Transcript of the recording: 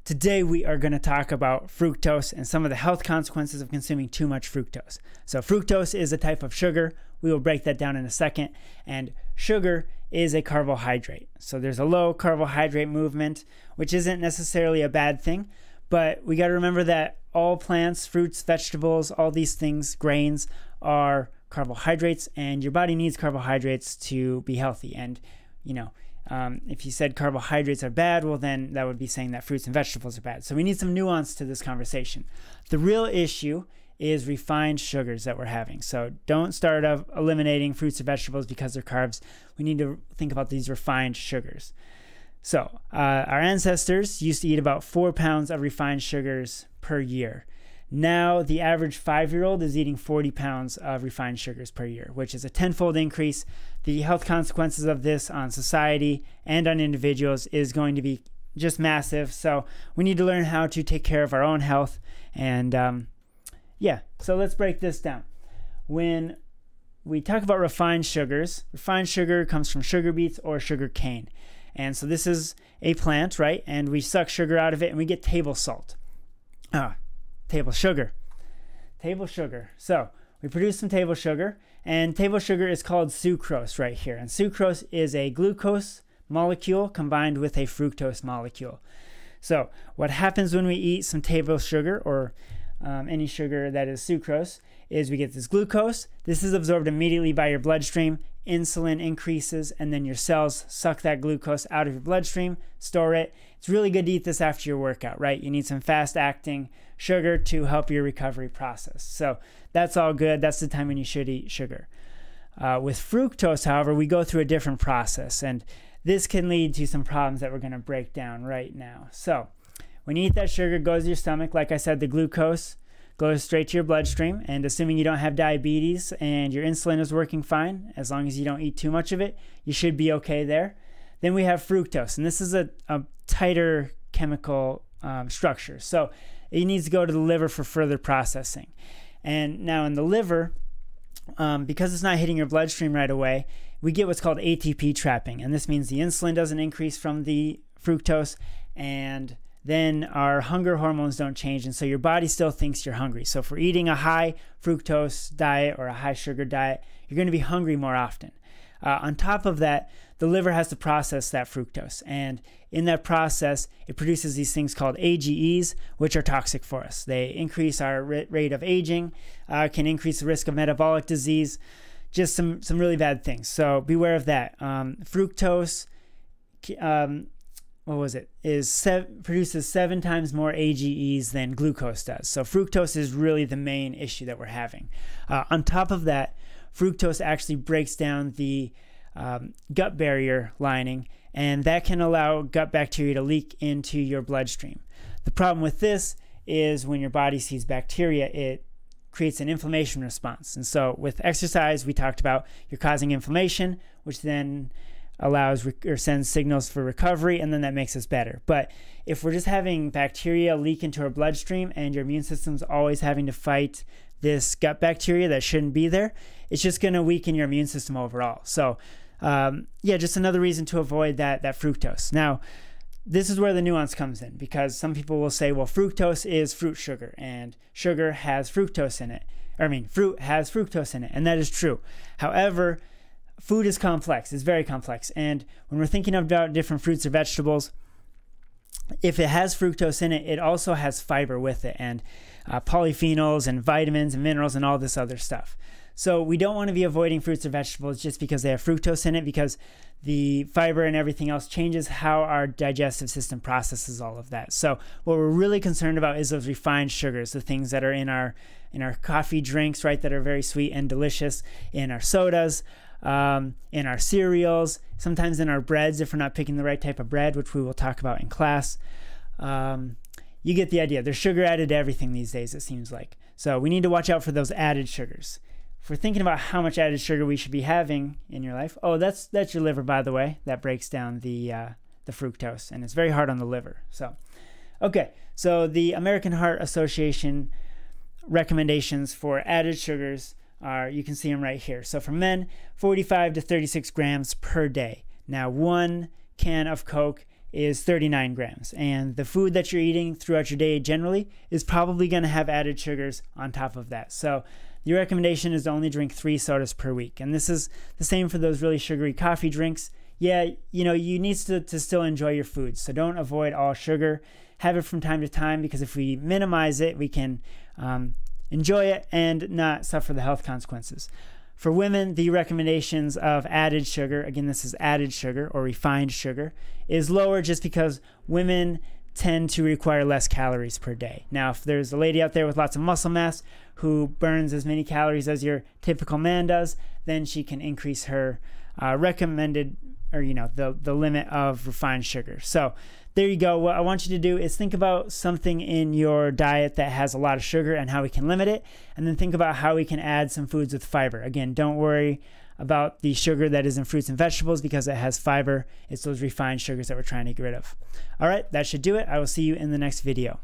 Today we are going to talk about fructose and some of the health consequences of consuming too much fructose. So fructose is a type of sugar. We will break that down in a second. And sugar is a carbohydrate. So there's a low carbohydrate movement, which isn't necessarily a bad thing. But we got to remember that all plants, fruits, vegetables, all these things, grains, are carbohydrates, and your body needs carbohydrates to be healthy. And, if you said carbohydrates are bad, well, then that would be saying that fruits and vegetables are bad. So we need some nuance to this conversation. The real issue is refined sugars that we're having. So don't start eliminating fruits or vegetables because they're carbs. We need to think about these refined sugars. So our ancestors used to eat about 4 pounds of refined sugars per year. Now the average 5-year-old is eating 40 pounds of refined sugars per year, which is a tenfold increase. The health consequences of this on society and on individuals is going to be just massive. So we need to learn how to take care of our own health. And so let's break this down. When we talk about refined sugars, refined sugar comes from sugar beets or sugar cane. And so this is a plant, right? And we suck sugar out of it and we get table salt. Table sugar. So we produce some table sugar, and table sugar is called sucrose right here. And sucrose is a glucose molecule combined with a fructose molecule. So what happens when we eat some table sugar or any sugar that is sucrose is we get this glucose. This is absorbed immediately by your bloodstream. Insulin increases, and then your cells suck that glucose out of your bloodstream, store it. It's really good to eat this after your workout, right? You need some fast-acting sugar to help your recovery process. So that's all good. That's the time when you should eat sugar. With fructose, however, we go through a different process, and this can lead to some problems that we're going to break down right now. So when you eat that sugar, it goes to your stomach. Like I said, the glucose goes straight to your bloodstream, and assuming you don't have diabetes and your insulin is working fine, as long as you don't eat too much of it, you should be okay there. Then we have fructose, and this is a tighter chemical structure. So it needs to go to the liver for further processing. And now in the liver, because it's not hitting your bloodstream right away, we get what's called ATP trapping. And this means the insulin doesn't increase from the fructose, and then our hunger hormones don't change, and so your body still thinks you're hungry. So if we're eating a high fructose diet or a high sugar diet, you're going to be hungry more often. On top of that, the liver has to process that fructose, and in that process, it produces these things called AGEs, which are toxic for us. They increase our rate of aging, can increase the risk of metabolic disease, just some really bad things. So beware of that. Fructose, produces 7 times more AGEs than glucose does. So fructose is really the main issue that we're having. On top of that, fructose actually breaks down the gut barrier lining, and that can allow gut bacteria to leak into your bloodstream. The problem with this is when your body sees bacteria, it creates an inflammation response. And so with exercise, we talked about you're causing inflammation, which then allows or sends signals for recovery, and then that makes us better. But if we're just having bacteria leak into our bloodstream and your immune system's always having to fight this gut bacteria that shouldn't be there, it's just going to weaken your immune system overall. So just another reason to avoid that fructose. Now, this is where the nuance comes in, because some people will say, well, fructose is fruit sugar, and sugar has fructose in it. Fruit has fructose in it, and that is true. However, food is complex. It's very complex. And when we're thinking about different fruits or vegetables, if it has fructose in it, it also has fiber with it, and polyphenols and vitamins and minerals and all this other stuff. So we don't want to be avoiding fruits or vegetables just because they have fructose in it, because the fiber and everything else changes how our digestive system processes all of that. So what we're really concerned about is those refined sugars, the things that are in our coffee drinks, right, that are very sweet and delicious, in our sodas, in our cereals, sometimes in our breads if we're not picking the right type of bread, which we will talk about in class. You get the idea. There's sugar added to everything these days, it seems like. So we need to watch out for those added sugars. If we're thinking about how much added sugar we should be having in your life, that's your liver, by the way. That breaks down the fructose, and it's very hard on the liver. So the American Heart Association recommendations for added sugars are, you can see them right here. So for men, 45 to 36 grams per day. Now, 1 can of Coke is 39 grams. And the food that you're eating throughout your day generally is probably going to have added sugars on top of that. So your recommendation is to only drink 3 sodas per week. And this is the same for those really sugary coffee drinks. Yeah, you need to still enjoy your food. So don't avoid all sugar. Have it from time to time, because if we minimize it, we can enjoy it and not suffer the health consequences. For women, the recommendations of added sugar, again, this is added sugar or refined sugar, is lower just because women tend to require less calories per day. Now, if there's a lady out there with lots of muscle mass who burns as many calories as your typical man does, then she can increase her recommended, or the limit of refined sugar. So there you go. What I want you to do is think about something in your diet that has a lot of sugar and how we can limit it, and then think about how we can add some foods with fiber. Again, don't worry about the sugar that is in fruits and vegetables because it has fiber. It's those refined sugars that we're trying to get rid of. All right, that should do it. I will see you in the next video.